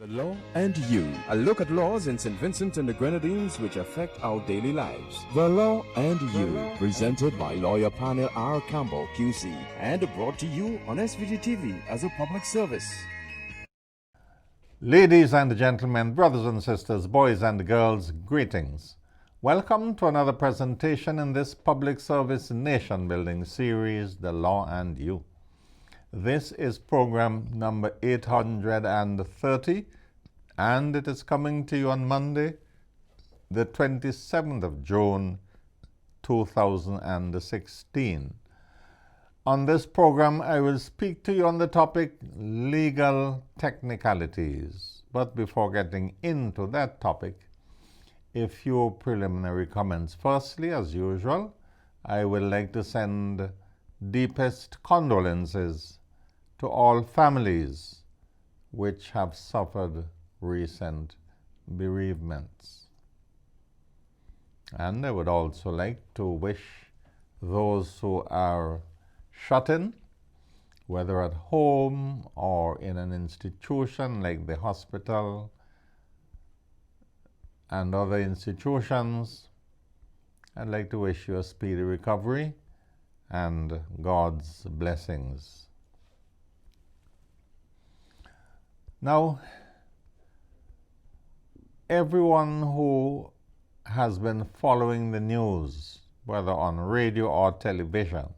The Law and You. A look at laws in St. Vincent and the Grenadines which affect our daily lives. The Law and You. Presented by lawyer panel P.R Campbell QC. And brought to you on SVG-TV as a public service. Ladies and gentlemen, brothers and sisters, boys and girls, greetings. Welcome to another presentation in this public service nation building series, The Law and You. This is program number 830, and it is coming to you on Monday, the 27th of June, 2016. On this program, I will speak to you on the topic legal technicalities. But before getting into that topic, a few preliminary comments. Firstly, as usual, I would like to send deepest condolences to all families which have suffered recent bereavements. And I would also like to wish those who are shut in, whether at home or in an institution like the hospital and other institutions, I'd like to wish you a speedy recovery and God's blessings. Now, everyone who has been following the news, whether on radio or television,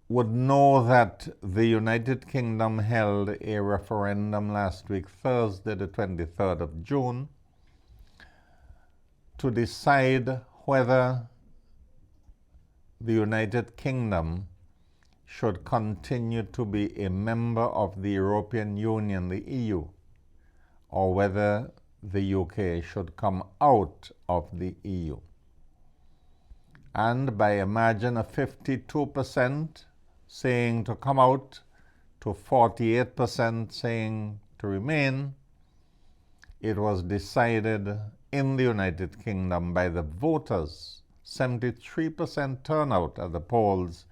would know that the United Kingdom held a referendum last week, Thursday, the 23rd of June, to decide whether the United Kingdom should continue to be a member of the European Union, the EU, or whether the UK should come out of the EU. And by a margin of 52% saying to come out to 48% saying to remain, it was decided in the United Kingdom by the voters, 73% turnout at the polls,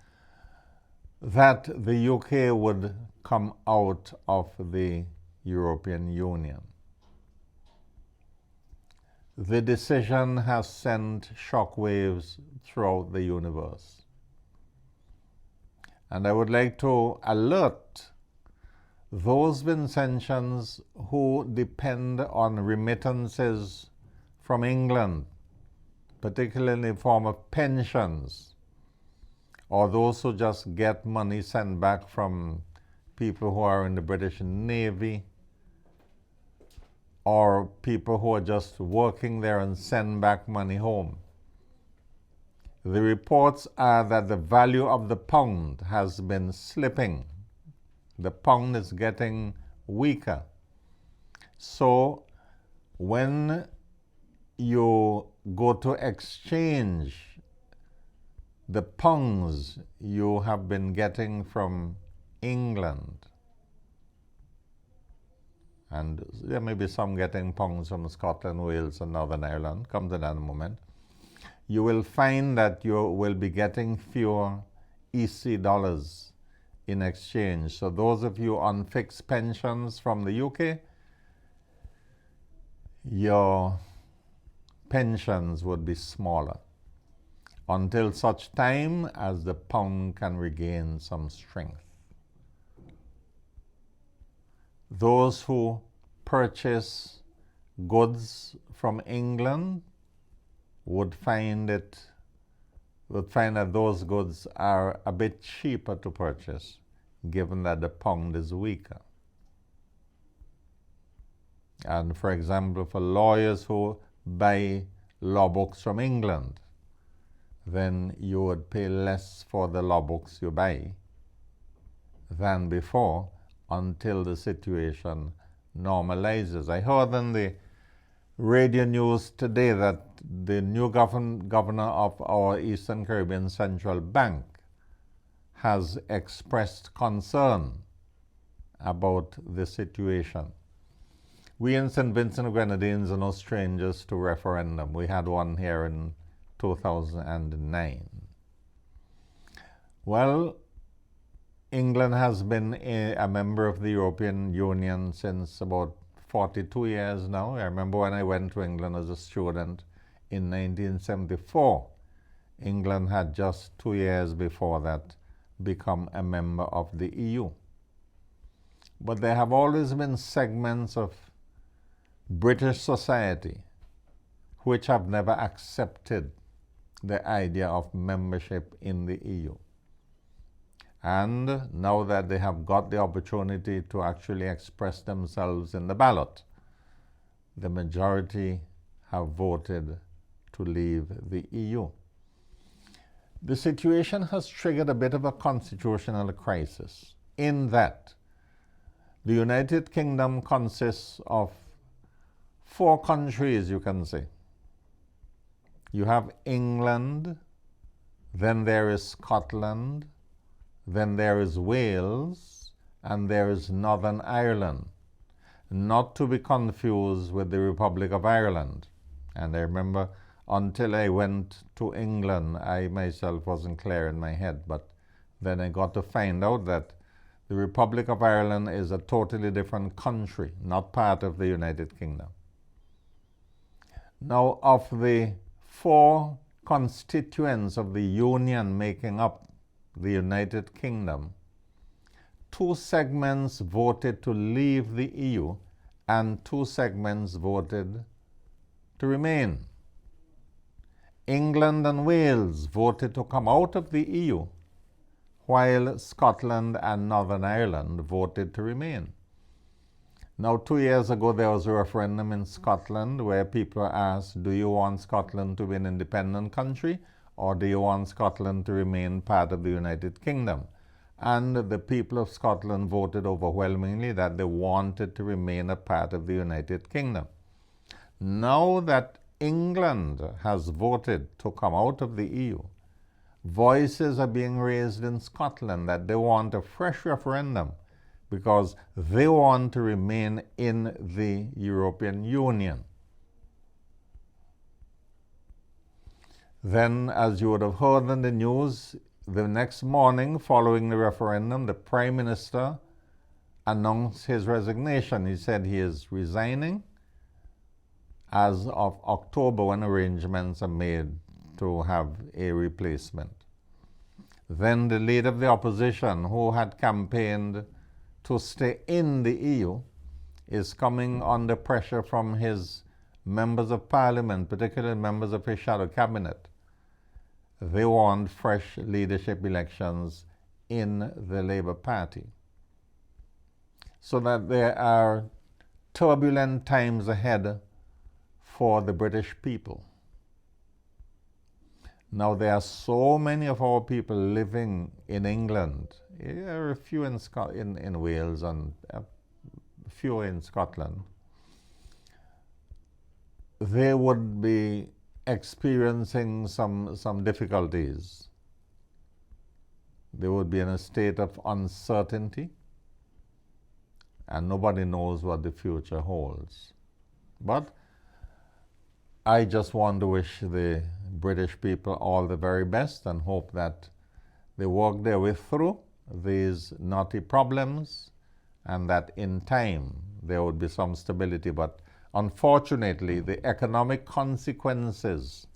that the UK would come out of the European Union. The decision has sent shockwaves throughout the universe. And I would like to alert those Vincentians who depend on remittances from England, particularly in the form of pensions, or those who just get money sent back from people who are in the British Navy, or people who are just working there and send back money home. The reports are that the value of the pound has been slipping. The pound is getting weaker. So when you go to exchange the pounds you have been getting from England, and there may be some getting pounds from Scotland, Wales, and Northern Ireland, come to that in a moment, you will find that you will be getting fewer EC dollars in exchange. So those of you on fixed pensions from the UK, your pensions would be smaller until such time as the pound can regain some strength. Those who purchase goods from England would find that those goods are a bit cheaper to purchase, given that the pound is weaker. And for example, for lawyers who buy law books from England, then you would pay less for the law books you buy than before until the situation normalizes. I heard on the radio news today that the new governor of our Eastern Caribbean Central Bank has expressed concern about the situation. We in St. Vincent and Grenadines are no strangers to referendum. We had one here in 2009. Well, England has been a member of the European Union since about 42 years now. I remember when I went to England as a student in 1974. England had just 2 years before that become a member of the EU. But there have always been segments of British society which have never accepted the idea of membership in the EU. And now that they have got the opportunity to actually express themselves in the ballot, the majority have voted to leave the EU. The situation has triggered a bit of a constitutional crisis in that the United Kingdom consists of 4 countries, you can say. You have England, then there is Scotland, then there is Wales, and there is Northern Ireland, not to be confused with the Republic of Ireland. And I remember until I went to England, I myself wasn't clear in my head, but then I got to find out that the Republic of Ireland is a totally different country, not part of the United Kingdom. Now, of the 4 constituents of the Union making up the United Kingdom, 2 segments voted to leave the EU and 2 segments voted to remain. England and Wales voted to come out of the EU, while Scotland and Northern Ireland voted to remain. Now, 2 years ago, there was a referendum in Scotland where people were asked, do you want Scotland to be an independent country, or do you want Scotland to remain part of the United Kingdom? And the people of Scotland voted overwhelmingly that they wanted to remain a part of the United Kingdom. Now that England has voted to come out of the EU, voices are being raised in Scotland that they want a fresh referendum because they want to remain in the European Union. Then, as you would have heard in the news, the next morning following the referendum, the Prime Minister announced his resignation. He said he is resigning as of October when arrangements are made to have a replacement. Then the leader of the opposition, who had campaigned to stay in the EU, is coming under pressure from his members of parliament, particularly members of his shadow cabinet. They want fresh leadership elections in the Labour Party. So that there are turbulent times ahead for the British people. Now, there are so many of our people living in England. There are a few in Wales and a few in Scotland. They would be experiencing some difficulties. They would be in a state of uncertainty, and nobody knows what the future holds. But I just want to wish the British people all the very best and hope that they work their way through these knotty problems and that in time there would be some stability. But unfortunately, the economic consequences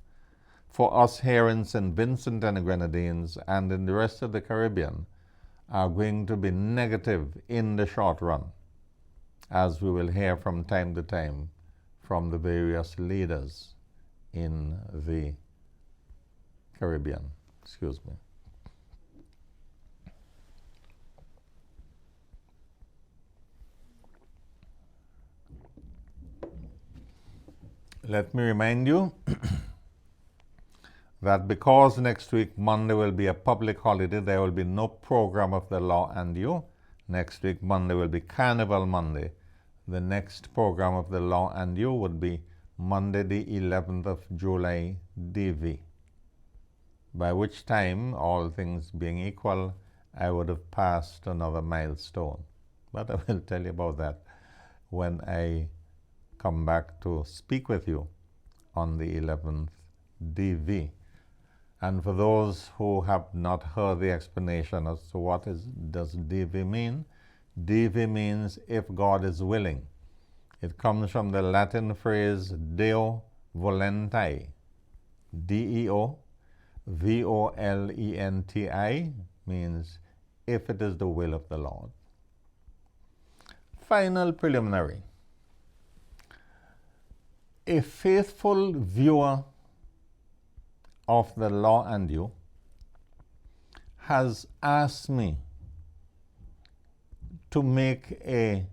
for us here in St. Vincent and the Grenadines and in the rest of the Caribbean are going to be negative in the short run, as we will hear from time to time from the various leaders in the Caribbean. Excuse me. Let me remind you that because next week, Monday, will be a public holiday, there will be no program of The Law and You. Next week, Monday, will be Carnival Monday. The next program of The Law and You would be Monday, the 11th of July, DV. By which time, all things being equal, I would have passed another milestone. But I will tell you about that when I come back to speak with you on the 11th DV. And for those who have not heard the explanation as to what does DV mean, DV means if God is willing. It comes from the Latin phrase Deo volenti, Deo volenti, means if it is the will of the Lord. Final preliminary. A faithful viewer of the law and you has asked me to make a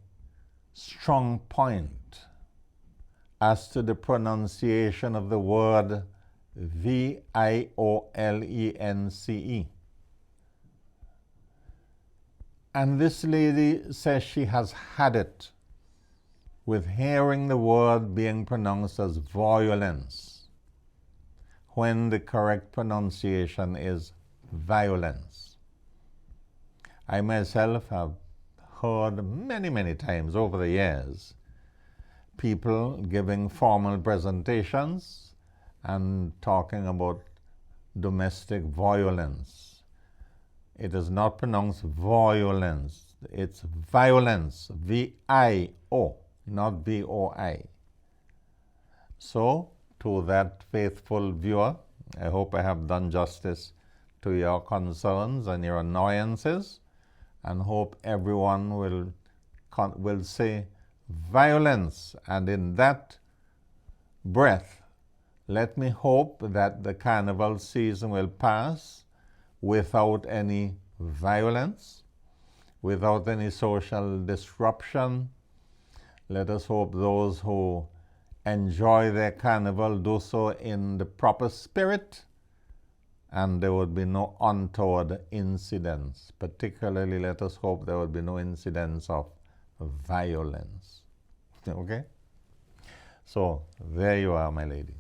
strong point as to the pronunciation of the word violence. And this lady says she has had it with hearing the word being pronounced as violence, when the correct pronunciation is violence. I myself have heard many times over the years people giving formal presentations and talking about domestic violence. It is not pronounced violence, it's violence, V-I-O, not V-O-I. So, to that faithful viewer, I hope I have done justice to your concerns and your annoyances, and hope everyone will say violence. And in that breath, let me hope that the carnival season will pass without any violence, without any social disruption. Let us hope those who enjoy their carnival do so in the proper spirit, and there would be no untoward incidents. Particularly, let us hope there would be no incidents of violence. Okay? So, there you are, my lady.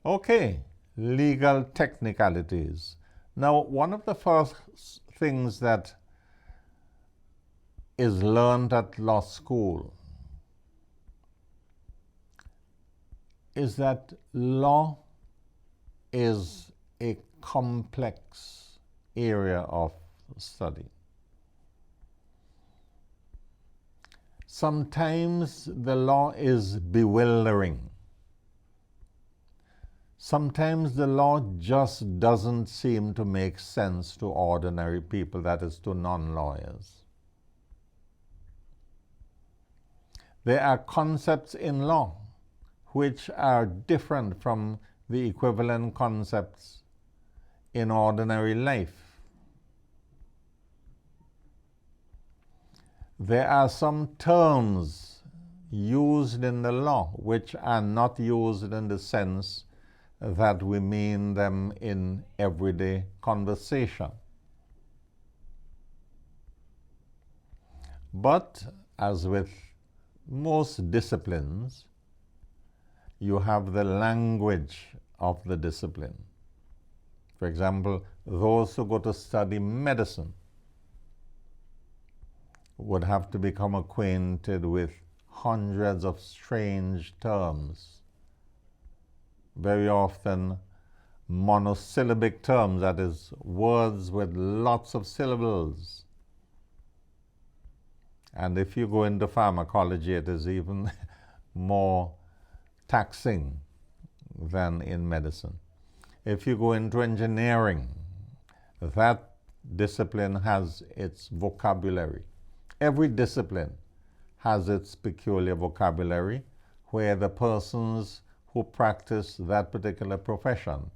Okay, legal technicalities. Now, one of the first things that is learned at law school is that law is a complex area of study. Sometimes the law is bewildering. Sometimes the law just doesn't seem to make sense to ordinary people, that is, to non-lawyers. There are concepts in law which are different from the equivalent concepts in ordinary life. There are some terms used in the law which are not used in the sense that we mean them in everyday conversation. But as with most disciplines, you have the language of the discipline. For example, those who go to study medicine would have to become acquainted with hundreds of strange terms, very often monosyllabic terms, that is, words with lots of syllables. And if you go into pharmacology, it is even more taxing than in medicine. If you go into engineering, that discipline has its vocabulary. Every discipline has its peculiar vocabulary, where the persons who practice that particular profession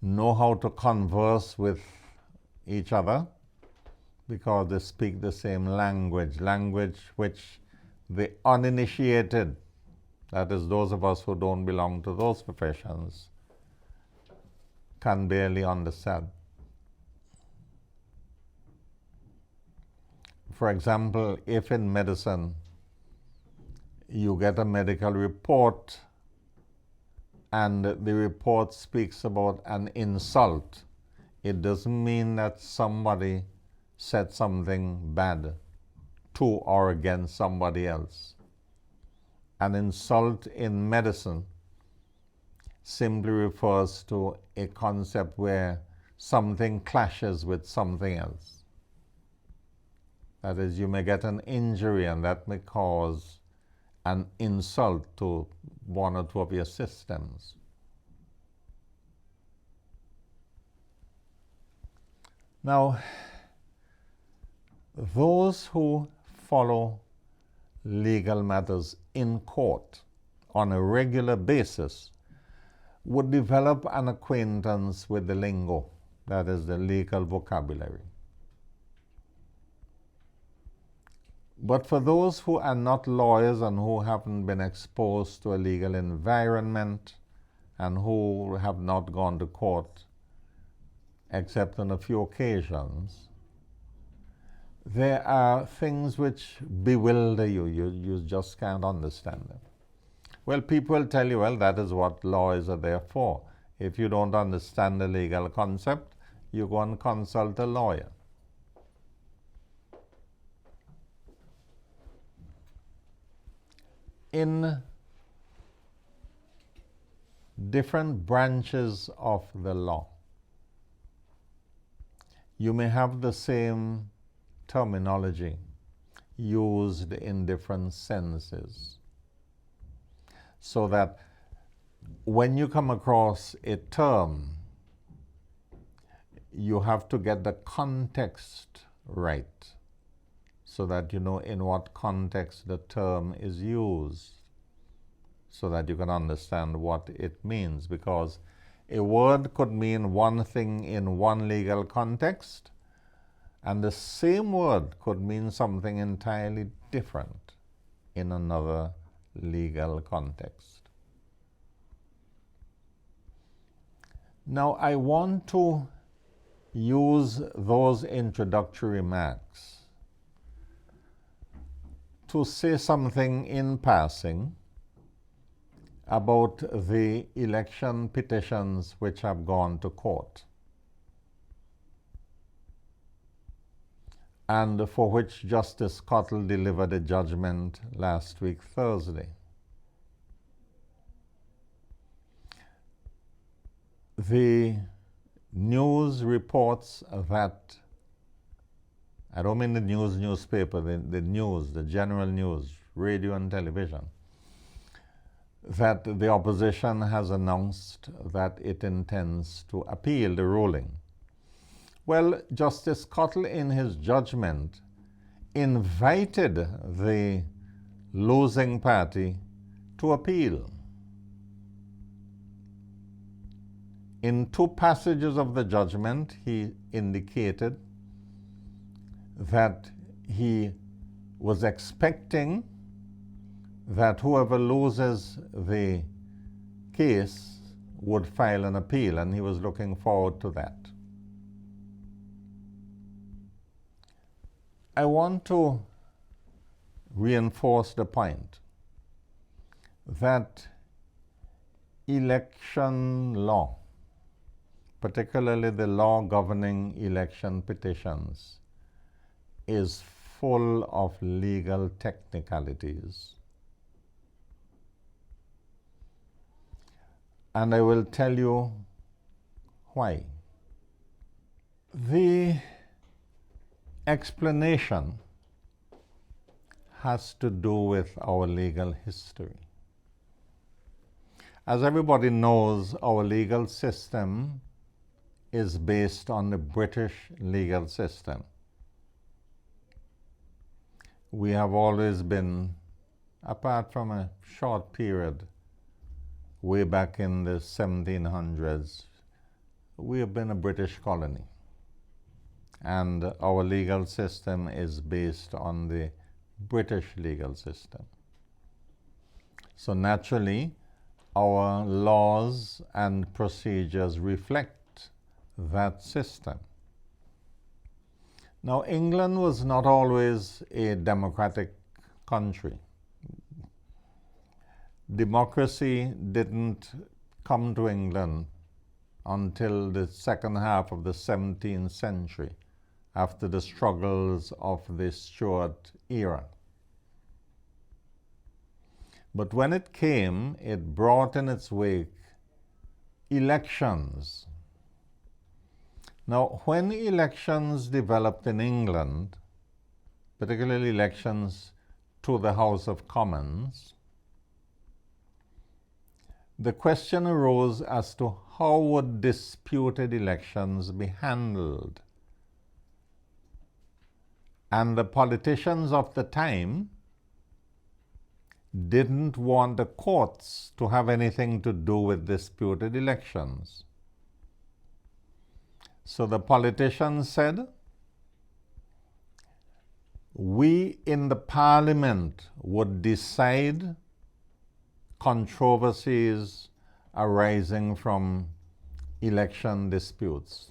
know how to converse with each other because they speak the same language which the uninitiated, that is, those of us who don't belong to those professions, can barely understand. For example, if in medicine you get a medical report and the report speaks about an insult, it doesn't mean that somebody said something bad to or against somebody else. An insult in medicine simply refers to a concept where something clashes with something else. That is, you may get an injury and that may cause an insult to one or two of your systems. Now, those who follow legal matters in court on a regular basis would develop an acquaintance with the lingo, that is, the legal vocabulary. But for those who are not lawyers and who haven't been exposed to a legal environment and who have not gone to court except on a few occasions, there are things which bewilder you. You just can't understand them. Well, people will tell you, well, that is what lawyers are there for. If you don't understand the legal concept, you go and consult a lawyer. In different branches of the law, you may have the same terminology used in different senses, so that when you come across a term, you have to get the context right, so that you know in what context the term is used, so that you can understand what it means. Because a word could mean one thing in one legal context, and the same word could mean something entirely different in another legal context. Now, I want to use those introductory remarks to say something in passing about the election petitions which have gone to court and for which Justice Cottle delivered a judgment last week, Thursday. The news reports that, I don't mean the newspaper, the news, the general news, radio and television, that the opposition has announced that it intends to appeal the ruling. Well, Justice Cottle, in his judgment, invited the losing party to appeal. In two passages of the judgment, he indicated that he was expecting that whoever loses the case would file an appeal, and he was looking forward to that. I want to reinforce the point that election law, particularly the law governing election petitions, is full of legal technicalities. And I will tell you why. The explanation has to do with our legal history. As everybody knows, our legal system is based on the British legal system. We have always been, apart from a short period way back in the 1700s, we have been a British colony. And our legal system is based on the British legal system. So naturally, our laws and procedures reflect that system. Now, England was not always a democratic country. Democracy didn't come to England until the second half of the 17th century, after the struggles of the Stuart era. But when it came, it brought in its wake elections. Now, when elections developed in England, particularly elections to the House of Commons, the question arose as to how would disputed elections be handled. And the politicians of the time didn't want the courts to have anything to do with disputed elections. So the politicians said, we in the Parliament would decide controversies arising from election disputes.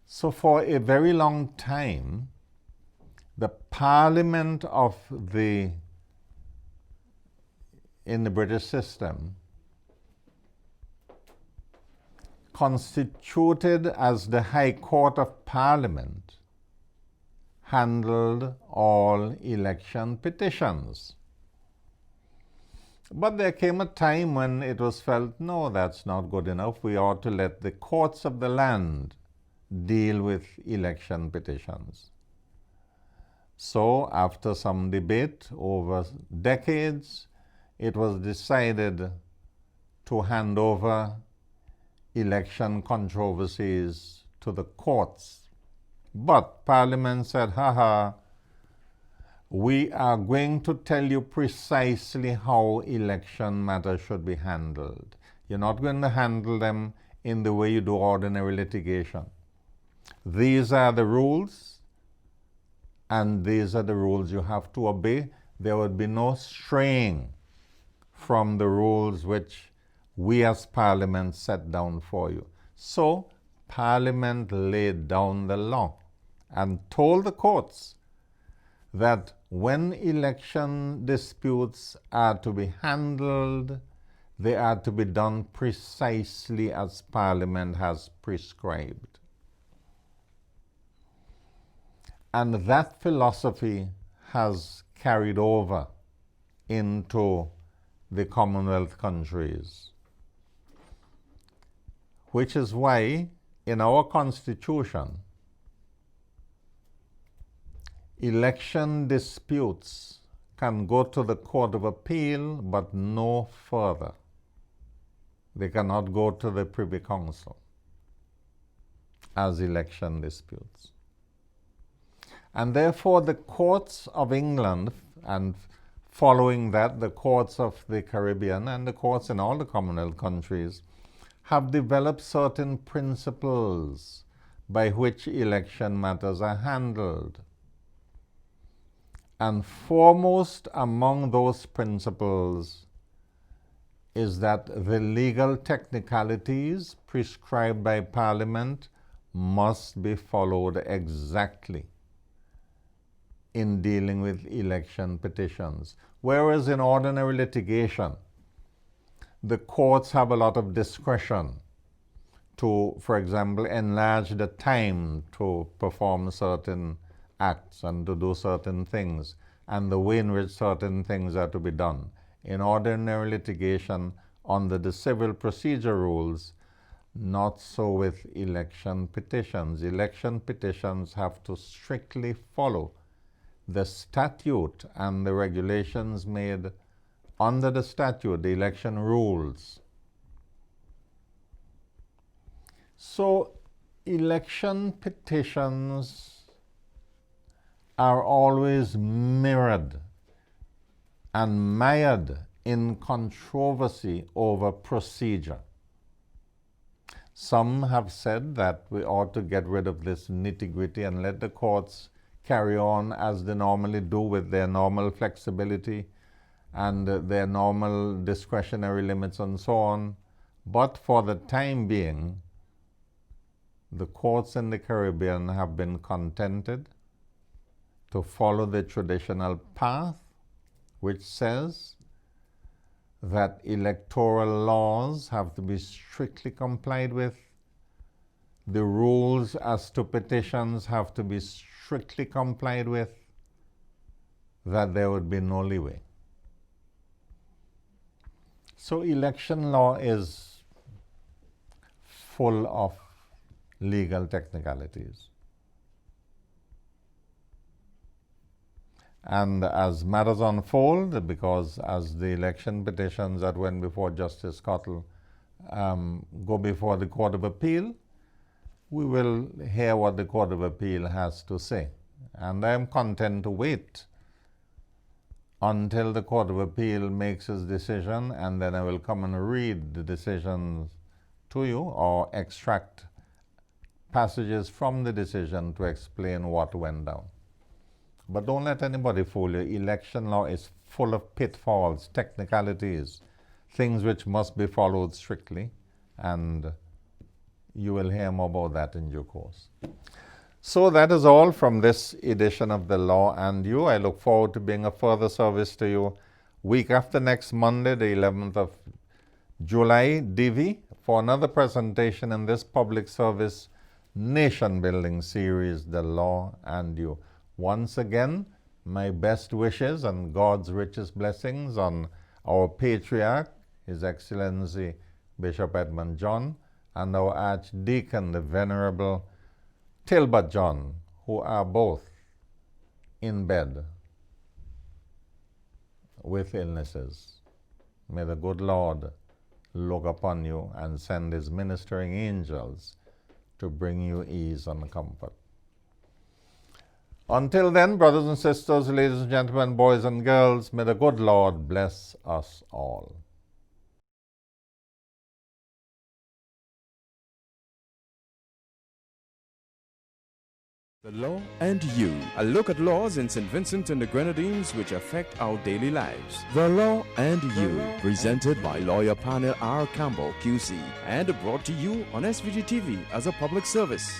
So for a very long time, the Parliament in the British system constituted as the High Court of Parliament handled all election petitions. But there came a time when it was felt, no, that's not good enough. We ought to let the courts of the land deal with election petitions. So, after some debate over decades, it was decided to hand over election controversies to the courts. But Parliament said, we are going to tell you precisely how election matters should be handled. You're not going to handle them in the way you do ordinary litigation. These are the rules, and these are the rules you have to obey. There would be no straying from the rules which we as Parliament set down for you. So Parliament laid down the law and told the courts that when election disputes are to be handled, they are to be done precisely as Parliament has prescribed. And that philosophy has carried over into the Commonwealth countries, which is why in our Constitution, election disputes can go to the Court of Appeal, but no further. They cannot go to the Privy Council as election disputes. And therefore the courts of England, and following that the courts of the Caribbean and the courts in all the Commonwealth countries, have developed certain principles by which election matters are handled. And foremost among those principles is that the legal technicalities prescribed by Parliament must be followed exactly in dealing with election petitions. Whereas in ordinary litigation, the courts have a lot of discretion to, for example, enlarge the time to perform certain acts and to do certain things, and the way in which certain things are to be done. In ordinary litigation, under the civil procedure rules, not so with election petitions. Election petitions have to strictly follow the statute and the regulations made under the statute, the election rules. So election petitions are always mirrored and mired in controversy over procedure. Some have said that we ought to get rid of this nitty-gritty and let the courts carry on as they normally do with their normal flexibility and their normal discretionary limits and so on. But for the time being, the courts in the Caribbean have been contented to follow the traditional path, which says that electoral laws have to be strictly complied with, the rules as to petitions have to be strictly complied with, that there would be no leeway. So election law is full of legal technicalities. And as matters unfold, because as the election petitions that went before Justice Cottle go before the Court of Appeal, we will hear what the Court of Appeal has to say. And I am content to wait until the Court of Appeal makes its decision, and then I will come and read the decisions to you or extract passages from the decision to explain what went down. But don't let anybody fool you. Election law is full of pitfalls, technicalities, things which must be followed strictly, and you will hear more about that in due course. So that is all from this edition of The Law and You. I look forward to being of further service to you week after next Monday, the 11th of July, DV, for another presentation in this public service nation-building series, The Law and You. Once again, my best wishes and God's richest blessings on our Patriarch, His Excellency Bishop Edmund John, and our Archdeacon, the Venerable Tilbert John, who are both in bed with illnesses. May the good Lord look upon you and send His ministering angels to bring you ease and comfort. Until then, brothers and sisters, ladies and gentlemen, boys and girls, may the good Lord bless us all. The Law and You, a look at laws in St. Vincent and the Grenadines which affect our daily lives. The Law and You, presented by lawyer panel R. Campbell QC and brought to you on SVG-TV as a public service.